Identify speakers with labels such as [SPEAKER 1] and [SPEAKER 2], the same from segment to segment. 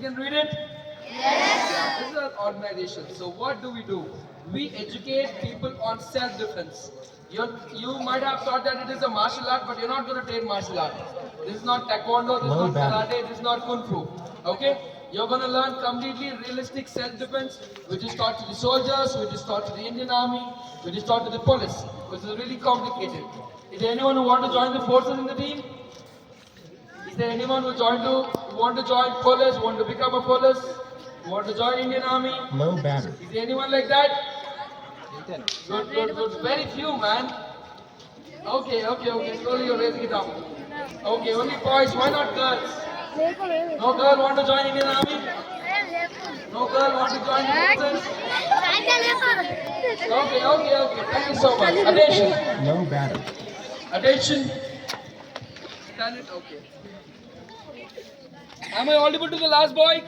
[SPEAKER 1] can read it? Yes. This is an organization. So what do? We educate people on self-defense. You might have thought that it is a martial art, but you're not going to train martial art. This is not taekwondo, this is not karate, this is not kung fu. Okay? You're going to learn completely realistic self-defense, which is taught to the soldiers, which is taught to the Indian army, which is taught to the police, which is really complicated. Is there anyone who want to join the forces in the team? Is there anyone who want to join police, want to become a police, want to join Indian army?
[SPEAKER 2] Low battery.
[SPEAKER 1] Is there anyone like that? Good. Very few, man. Okay. Slowly you're raising it up. Okay, only boys. Why not girls? No girl want to join Indian army? No girl want to join forces? Okay. Thank you so much. Attention.
[SPEAKER 2] Low battery.
[SPEAKER 1] Attention. Stand it. Okay. Am I audible to the last boy?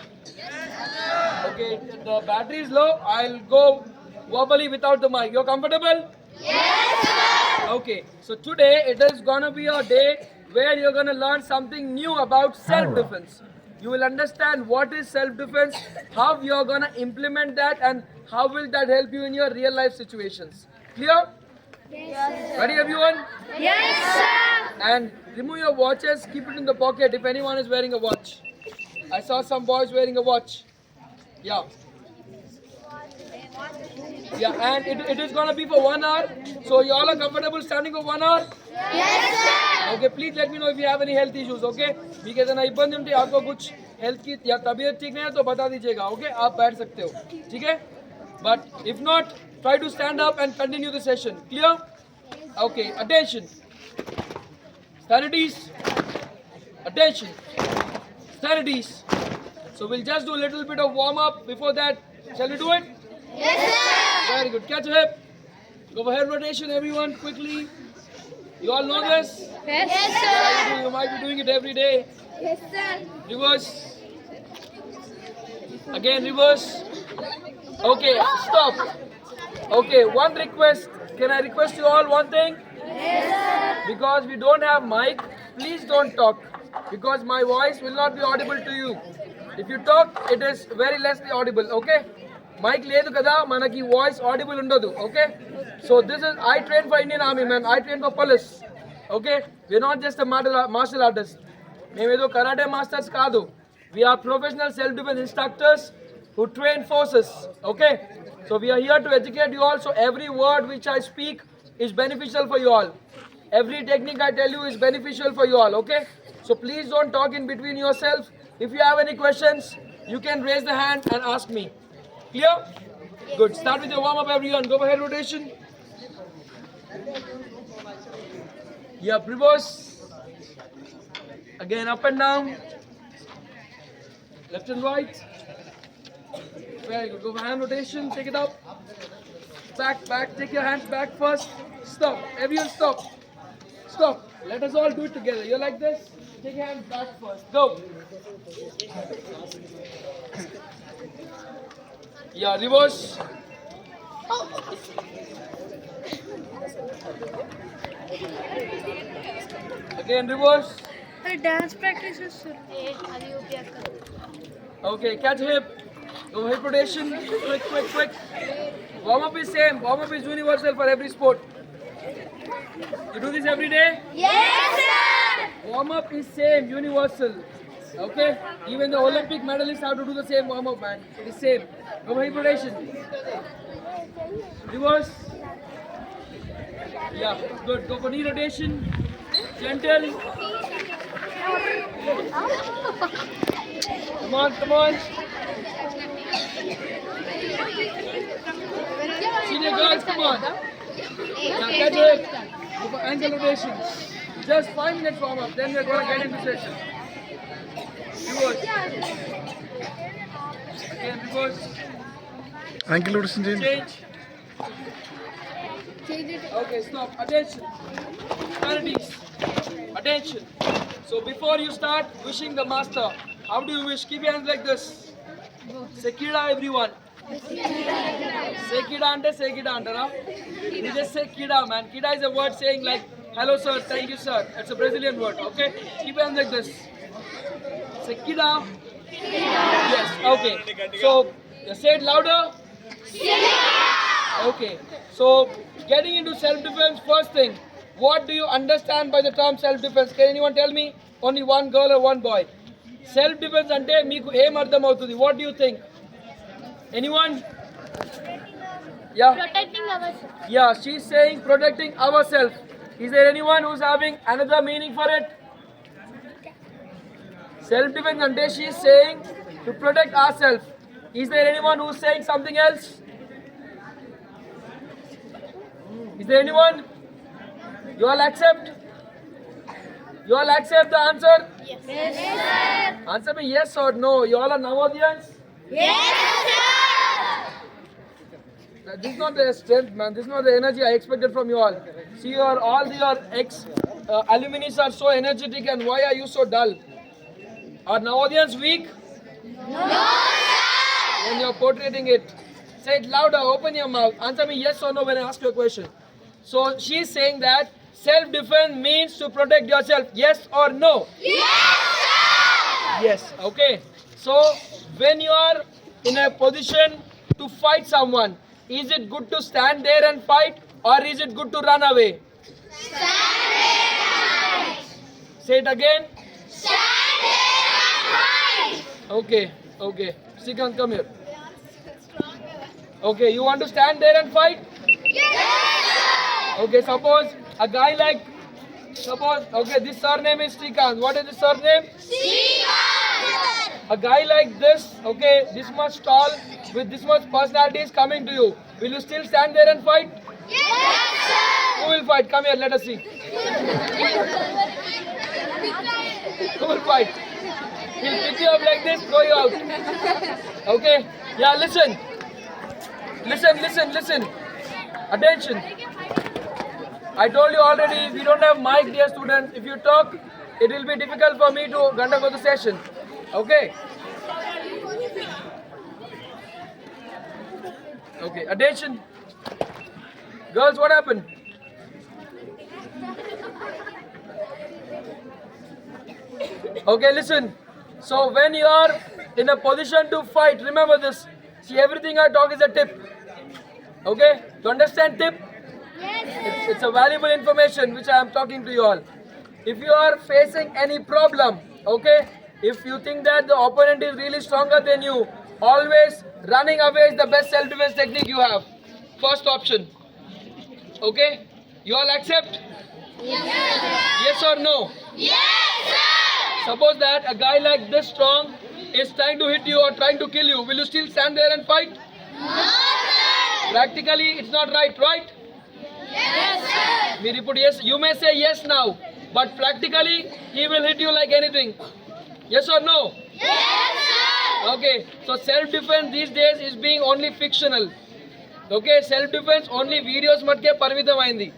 [SPEAKER 1] Okay, the battery is low. I'll go verbally without the mic. You're comfortable?
[SPEAKER 3] Yes, sir.
[SPEAKER 1] Okay, so today it is gonna be a day where you're gonna learn something new about self-defense. You will understand what is self-defense, how you're gonna implement that, and how will that help you in your real life situations. Clear?
[SPEAKER 3] Yes,
[SPEAKER 1] Ready, everyone?
[SPEAKER 3] Yes, sir.
[SPEAKER 1] And remove your watches, keep it in the pocket if anyone is wearing a watch. I saw some boys wearing a watch. Yeah, and it is gonna be for 1 hour. So you all are comfortable standing for 1 hour?
[SPEAKER 3] Yes, sir.
[SPEAKER 1] Okay, please let me know if you have any health issues. Okay, because ना इब्बंदी उनकी आपको कुछ health की या तबीयत ठीक नहीं है तो बता दीजिएगा. Okay, आप बैठ सकते हो. ठीक है? But if not, try to stand up and continue the session. Clear? Okay, attention. Sanities. Attention. Sanities. So we'll just do a little bit of warm up before that. Shall we do it?
[SPEAKER 3] Yes, sir.
[SPEAKER 1] Very good. Catch a hip. Go for head rotation, everyone, quickly. You all know this?
[SPEAKER 3] Yes, sir.
[SPEAKER 1] You might be doing it every day.
[SPEAKER 3] Yes, sir.
[SPEAKER 1] Reverse. Again, reverse. Okay, stop. Okay, one request. Can I request you all one thing?
[SPEAKER 3] Yes, sir.
[SPEAKER 1] Because we don't have mic, please don't talk. Because my voice will not be audible to you. If you talk, it is very lessly audible, okay? Mic లేదు కదా మనకి voice audible ఉండదు, okay? So this is, I train for Indian Army, man. I train for police, okay? We're not just a martial artist. మేమేదో karate masters కాదు. We are professional self-defense instructors who train forces, okay? So we are here to educate you all. So every word which I speak is beneficial for you all. Every technique I tell you is beneficial for you all, okay? So please don't talk in between yourself. If you have any questions, you can raise the hand and ask me. Clear? Good. Start with your warm-up, everyone. Go for head rotation. Yeah, reverse. Again, up and down. Left and right. Very good. Go for hand rotation. Take it up. Back. Take your hands back first. Stop. Everyone stop. Stop. Let us all do it together. You're like this. Take your hands back first. Go. Yeah, reverse. Again, reverse.
[SPEAKER 3] Dance practice is sir.
[SPEAKER 1] Okay, catch hip. Go hip rotation. Quick. Warm up is same. Warm up is universal for every sport. You do this every day?
[SPEAKER 3] Yes, sir.
[SPEAKER 1] Warm up is same, universal. Okay? Even the Olympic medalists have to do the same warm up, man. It is same. Go for hip rotation. Reverse. Yeah, good. Go for knee rotation. Gentle. Come on. Senior girls, come on. Yeah, catch it. Go for ankle rotation. Just 5 minutes warm up, then we're going to get into session. Reverse. Again, reverse.
[SPEAKER 2] Ankle rotation change.
[SPEAKER 1] Change. Okay, stop. Attention. Sanities. Attention. So before you start wishing the master, how do you wish? Keep your hands like this. Sekida, everyone. Sekida antara. You just say kida, man. Kida is a word saying like, hello sir, thank you sir. It's a Brazilian word, okay? Keep your hands like this. Sekida. Yes. Okay. So say it louder. Okay. So getting into self-defense, first thing, what do you understand by the term self-defense? Can anyone tell me? Only one girl or one boy. Self-defense ante meeku em ardham avutundi? What do you think? Anyone? Yeah.
[SPEAKER 3] Protecting ourselves.
[SPEAKER 1] Yeah, she's saying protecting ourselves. Is there anyone who's having another meaning for it? Self-defense ante she's saying to protect ourselves. Is there anyone who's saying something else? Is there anyone? You all accept? You all accept the answer?
[SPEAKER 3] Yes, sir.
[SPEAKER 1] Answer me yes or no. You all are Navodiyans?
[SPEAKER 3] Yes, sir.
[SPEAKER 1] This is not the strength, man. This is not the energy I expected from you all. See, all your ex-alumni are so energetic, and why are you so dull? Are Navodiyans weak?
[SPEAKER 3] No, sir.
[SPEAKER 1] When you're portraying it, say it louder. Open your mouth. Answer me yes or no when I ask you a question. So she's saying that self-defense means to protect yourself. Yes or no?
[SPEAKER 3] Yes, sir.
[SPEAKER 1] Yes. Okay. So when you are in a position to fight someone, is it good to stand there and fight, or is it good to run away?
[SPEAKER 3] Stand there and fight.
[SPEAKER 1] Say it again.
[SPEAKER 3] Stand there and fight.
[SPEAKER 1] Okay. Okay. Srikanth, come here. Okay. You want to stand there and fight?
[SPEAKER 3] Yes, sir.
[SPEAKER 1] Okay. Suppose a guy like, okay, this surname is Srikanth. What is the surname?
[SPEAKER 3] Srikanth.
[SPEAKER 1] A guy like this, okay, this much tall, with this much personality is coming to you. Will you still stand there and fight?
[SPEAKER 3] Yes, sir.
[SPEAKER 1] Who will fight? Come here, let us see. Who will fight? He'll pick you up like this, throw you out. Okay? Yeah, listen. Listen. Attention. I told you already, we don't have mic, dear students. If you talk, it will be difficult for me to go the session. Okay? Okay, attention. Girls, what happened? Okay, listen. So when you are in a position to fight, remember this. See, everything I talk is a tip. Okay? You understand tip? It's a valuable information which I am talking to you all. If you are facing any problem, okay, if you think that the opponent is really stronger than you, always running away is the best self-defense technique you have. First option. Okay? You all accept? Yes or no?
[SPEAKER 3] Yes, sir.
[SPEAKER 1] Suppose that a guy like this strong is trying to hit you or trying to kill you. Will you still stand there and fight?
[SPEAKER 3] No, sir.
[SPEAKER 1] Practically, it's not right, right?
[SPEAKER 3] Yes, sir.
[SPEAKER 1] We report yes. You may say yes now, but practically, he will hit you like anything. Yes or no?
[SPEAKER 3] Yes, sir.
[SPEAKER 1] Okay, so self-defense these days is being only fictional. Okay, self-defense only videos matke parmitamaindi.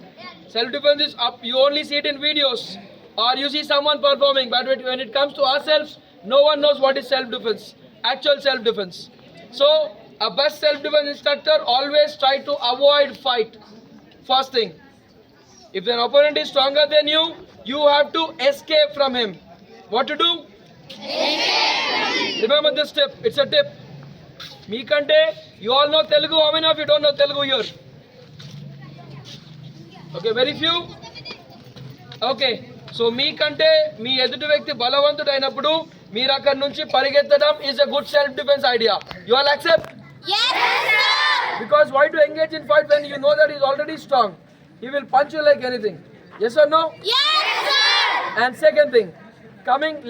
[SPEAKER 1] Self-defense is up, you only see it in videos or you see someone performing, but when it comes to ourselves, no one knows what is self-defense, actual self-defense. So, a best self-defense instructor always try to avoid fight. First thing, if an opponent is stronger than you, you have to escape from him. What to do? Remember this tip, it's a tip. Meekante, you all know Telugu, how many of you don't know Telugu here? Okay, very few? Okay, so మీకంటే మీ ఎదుటి వ్యక్తి బలవంతుడు అయినప్పుడు మీరు అక్కడ నుంచి పరిగెత్తడం is a good self defense idea. You all accept?
[SPEAKER 3] Yes, sir.
[SPEAKER 1] Because why to engage in fight when you know that he is already strong? He will punch you like anything. Yes or no?
[SPEAKER 3] Yes, sir.
[SPEAKER 1] And second thing,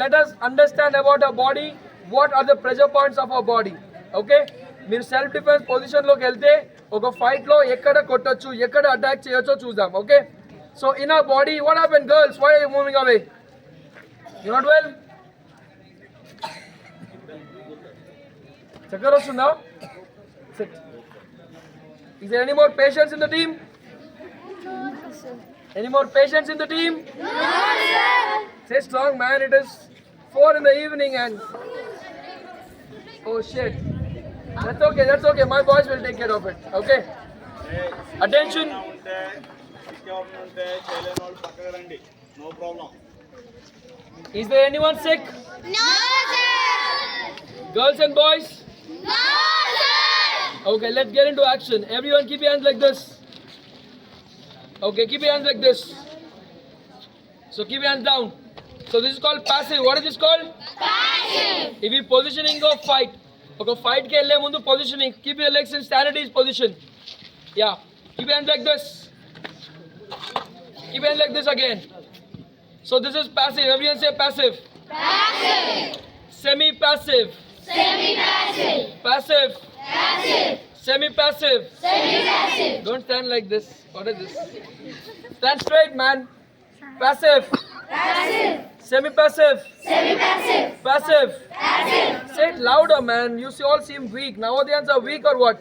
[SPEAKER 1] let us understand about our body. What are the pressure points of our body? Okay? మీరు self defence పొజిషన్లోకి వెళ్తే ఒక ఫైట్లో ఎక్కడ కొట్టొచ్చు ఎక్కడ attack చేయొచ్చో చూద్దాం. Okay, so in our body what happen girls, why are you moving away? You not well? చక్కర వస్తుందా? Sit. Is there any more patience in the team? Any more patience in the team?
[SPEAKER 3] No, sir.
[SPEAKER 1] Stay strong, man. It is 4 in the evening and oh shit. That's okay. My boys will take care of it. Okay? Attention.
[SPEAKER 4] No problem.
[SPEAKER 1] Is there anyone sick?
[SPEAKER 3] No, sir.
[SPEAKER 1] Girls and boys?
[SPEAKER 3] No, sir.
[SPEAKER 1] Okay, let's get into action. Everyone keep your hands like this. Okay, keep your hands like this. So keep your hands down. So this is called passive. What is this called?
[SPEAKER 3] Passive.
[SPEAKER 1] If you positioning of fight. Okay, fight ke elle mundu positioning. Keep your legs in standard position. Yeah. Keep your hands like this. Keep your hands like this again. So this is passive. Everyone say passive.
[SPEAKER 3] Passive.
[SPEAKER 1] Semi-passive.
[SPEAKER 3] Semi-passive.
[SPEAKER 1] Passive.
[SPEAKER 3] Passive.
[SPEAKER 1] Semi-passive.
[SPEAKER 3] Semi-passive.
[SPEAKER 1] Don't stand like this. What is this? Stand straight, man. Passive.
[SPEAKER 3] Passive.
[SPEAKER 1] Semi-passive.
[SPEAKER 3] Semi-passive.
[SPEAKER 1] Passive.
[SPEAKER 3] Passive.
[SPEAKER 1] Say it louder, man. You all seem weak. Nowodians are weak or what?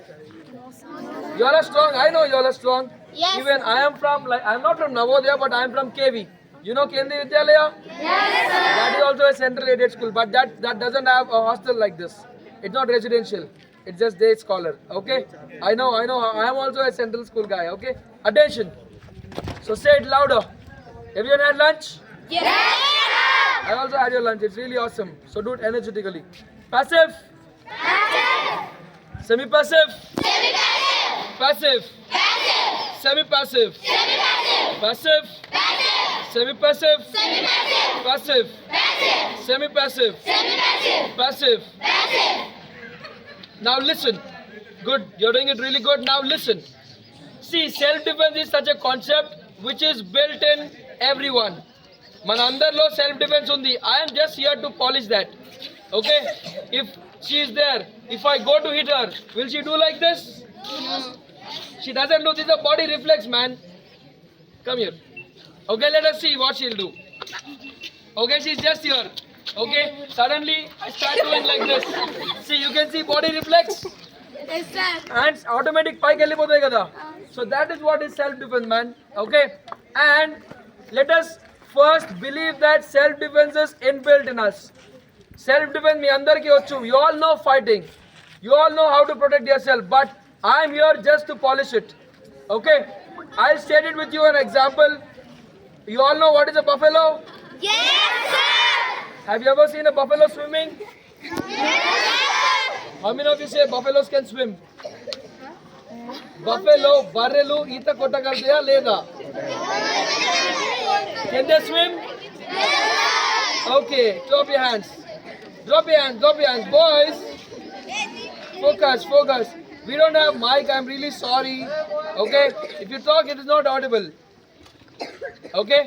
[SPEAKER 1] You all are strong. I know you all are strong.
[SPEAKER 3] Yes.
[SPEAKER 1] Even I am from, I'm not from Navodaya, but I am from KV. You know Kendriya Vidyalaya?
[SPEAKER 3] Yes, sir.
[SPEAKER 1] That is also a central aided school, but that doesn't have a hostel like this. It's not residential. It's just day scholar. Okay? I know. I am also a central school guy. Okay? Attention. So say it louder. Everyone had lunch?
[SPEAKER 3] Yes, sir.
[SPEAKER 1] I also had your lunch. It's really awesome. So do it energetically. Passive.
[SPEAKER 3] Passive.
[SPEAKER 1] Semi-passive.
[SPEAKER 3] Semi-passive.
[SPEAKER 1] Passive.
[SPEAKER 3] Passive.
[SPEAKER 1] Semi-passive.
[SPEAKER 3] Semi-passive.
[SPEAKER 1] Passive.
[SPEAKER 3] Passive.
[SPEAKER 1] Semi-passive.
[SPEAKER 3] Semi-passive.
[SPEAKER 1] Passive.
[SPEAKER 3] Passive.
[SPEAKER 1] Semi-passive.
[SPEAKER 3] Semi-passive.
[SPEAKER 1] Passive.
[SPEAKER 3] Passive.
[SPEAKER 1] Now listen. Good. You're doing it really good. Now listen. See, self-defense is such a concept which is built in everyone. Manandarlo self-defense undi. I am just here to polish that. Okay? If she is there, if I go to hit her, will she do like this? She doesn't do this. Is a body reflex, man. Come here. Okay, let us see what she'll do. Okay, she's just here. Okay, suddenly I start doing like this. See, you can see body reflex.
[SPEAKER 3] Yes, sir.
[SPEAKER 1] Hands automatic pike వెళ్ళిపోతాయి కదా. So that is what is self-defense, man. Okay, and let us first believe that self-defense is inbuilt in us. Self-defense మీ అందరికీ వచ్చు. You all know fighting. You all know how to protect yourself. But I am here just to polish it. Okay, I'll state it with you an example. You all know what is a buffalo?
[SPEAKER 3] Yes, sir.
[SPEAKER 1] Have you ever seen a buffalo swimming?
[SPEAKER 3] Yes, sir.
[SPEAKER 1] How many of you say buffaloes can swim? Buffalo, barrelu, ఈత కొట్టగలదా లేదా? Can they swim? Okay, drop your hands. Drop your hands, drop your hands. Boys, focus. We don't have mic, I'm really sorry. Okay, if you talk, it is not audible. Okay,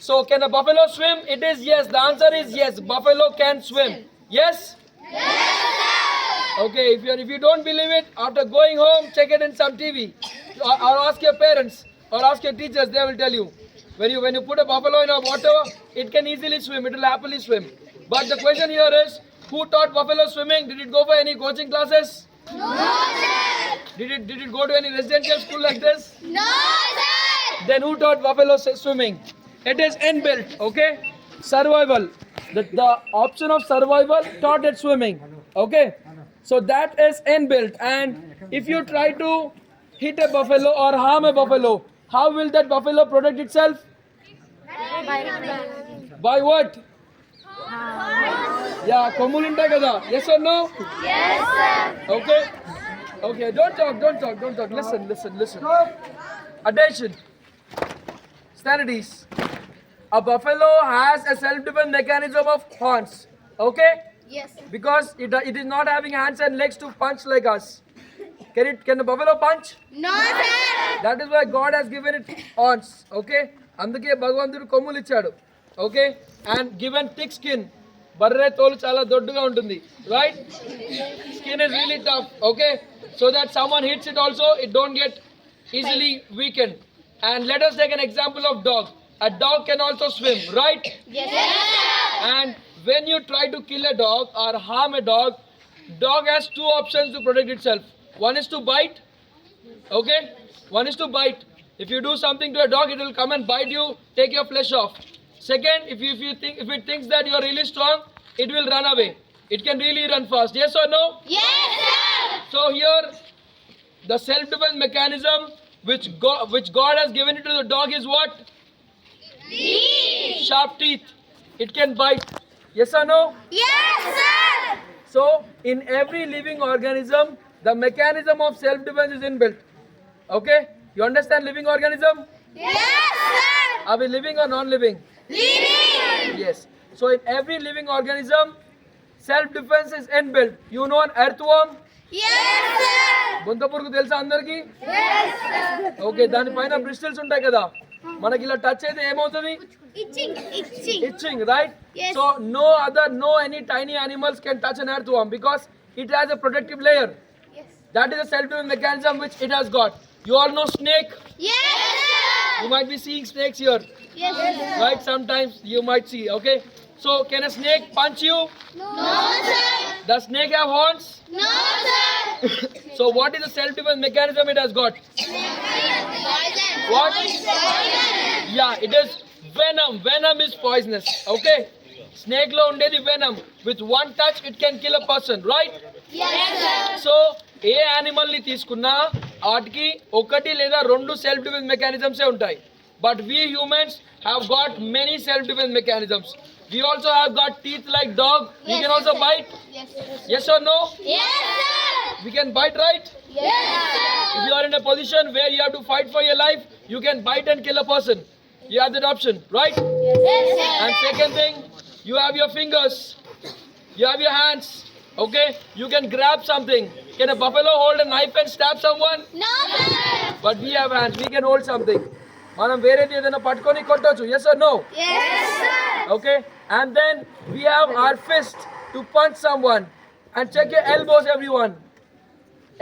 [SPEAKER 1] so can a buffalo swim? It is yes. The answer is yes. Buffalo can swim. Yes? Okay, if you don't believe it, after going home, check it in some TV. Or ask your parents or ask your teachers, they will tell you. When you put a buffalo in a water, it can easily swim, it will happily swim. But the question here is, who taught buffalo swimming? Did it go for any coaching classes?
[SPEAKER 3] No, sir.
[SPEAKER 1] Did it go to any residential school like this?
[SPEAKER 3] No, sir.
[SPEAKER 1] Then who taught buffalo swimming? It is inbuilt, okay? Survival. The option of survival taught it swimming, okay? So that is inbuilt. And if you try to hit a buffalo or harm a buffalo, how will that buffalo protect itself? By what? Yeah, కొమ్ములు ఉంటాయి కదా. Yes or no?
[SPEAKER 3] Yes, sir.
[SPEAKER 1] Okay, don't talk. Listen. Attention. Stand at ease. A buffalo has a self-defense mechanism of horns. Okay?
[SPEAKER 3] Yes.
[SPEAKER 1] Because it is not having hands and legs to punch like us. Can the buffalo punch?
[SPEAKER 3] No, sir.
[SPEAKER 1] That is why God has given it horns. Okay? అందుకే భగవంతుడు కొమ్ములు ఇచ్చాడు. Okay? And given thick skin. బర్రె తోలు చాలా దొడ్డుగా ఉంటుంది. Right? Skin is really tough. Okay? So that someone hits it also, it don't get easily weakened. And let us take an example of dog. A dog can also swim, right?
[SPEAKER 3] Yes, sir.
[SPEAKER 1] And when you try to kill a dog or harm a dog has two options to protect itself. One is to bite. Okay? One is to bite. If you do something to a dog, it will come and bite you, take your flesh off. Second, if it thinks that you are really strong, it will run away. It can really run fast. Yes or no?
[SPEAKER 3] Yes, sir.
[SPEAKER 1] So here, the self-defense mechanism which God has given it to the dog is what?
[SPEAKER 3] Teeth.
[SPEAKER 1] Sharp teeth. It can bite. Yes or no?
[SPEAKER 3] Yes, sir.
[SPEAKER 1] So in every living organism, the mechanism of self-defense is inbuilt. Okay? You understand living organism?
[SPEAKER 3] Yes, sir.
[SPEAKER 1] Are we living or non-living?
[SPEAKER 3] Living.
[SPEAKER 1] Yes. So in every living organism, self-defense is inbuilt. You know an earthworm?
[SPEAKER 3] Yes, sir.
[SPEAKER 1] బొంతపురుగు తెలుసా అందరికి?
[SPEAKER 3] Yes, sir.
[SPEAKER 1] Okay, దానిపైన బ్రిస్టిల్స్ ఉంటాయి కదా, మనకి ఇలా touch అయితే ఏమవుతుంది?
[SPEAKER 3] Itching, itching.
[SPEAKER 1] Itching, right?
[SPEAKER 3] Yes.
[SPEAKER 1] So no any tiny animals can touch an earthworm because it has a protective layer.
[SPEAKER 3] Yes.
[SPEAKER 1] That is a self-defense mechanism which it has got. You all know snake?
[SPEAKER 3] Yes, sir.
[SPEAKER 1] You might be seeing snakes here,
[SPEAKER 3] Yes, sir.
[SPEAKER 1] right? Sometimes you might see, okay? So can a snake punch you?
[SPEAKER 3] No, sir.
[SPEAKER 1] Does snake have horns?
[SPEAKER 3] No, sir.
[SPEAKER 1] So what is the self-defense mechanism it has got?
[SPEAKER 3] Poison.
[SPEAKER 1] What?
[SPEAKER 3] Poison.
[SPEAKER 1] Yeah, it is venom. Venom is poisonous, okay? Snake lo undedi venom. With one touch it can kill a person, right?
[SPEAKER 3] Yes, sir.
[SPEAKER 1] So ఏ animal ని తీసుకున్నా వాటికి ఒకటి లేదా రెండు self defence mechanisms ఉంటాయి. But we humans have got many self defence mechanisms. We also have got teeth like dog. We can also bite.
[SPEAKER 3] Yes, sir.
[SPEAKER 1] Yes or no?
[SPEAKER 3] Yes, sir.
[SPEAKER 1] We can bite, right?
[SPEAKER 3] Yes, sir.
[SPEAKER 1] If you are in a position where you have to fight for your life, you can bite and kill a person. You have that option, right?
[SPEAKER 3] Yes, sir.
[SPEAKER 1] And second thing, you have your fingers, you have your hands, okay? You can grab something. Can a buffalo hold a knife and stab someone?
[SPEAKER 3] No, sir.
[SPEAKER 1] But we have hands, we can hold something. మనం వేరేది ఏదైనా పట్టుకొని కొట్టొచ్చు. Yes or no?
[SPEAKER 3] Yes, sir.
[SPEAKER 1] Okay? And then we have our fist to punch someone. And check your elbows, everyone.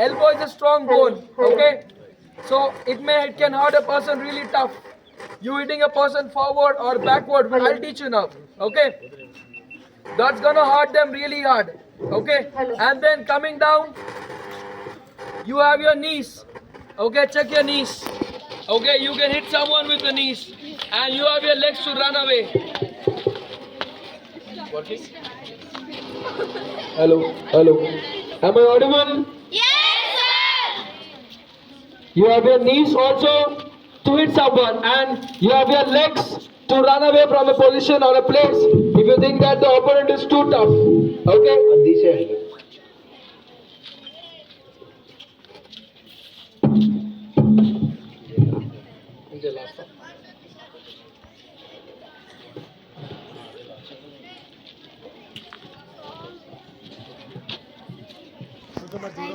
[SPEAKER 1] Elbow is a strong bone, okay? So it can hurt a person really tough. You hitting a person forward or backward, I'll teach you now, okay? That's gonna hurt them really hard, okay? And then coming down, you have your knees, okay? Check your knees, okay? You can hit someone with the knees, and you have your legs to run away. Working? Hello. Am I audible?
[SPEAKER 3] Yes, sir.
[SPEAKER 1] You have your knees also to hit someone, and you have your legs to run away from a position or a place if you think that the opponent is too tough. Okay?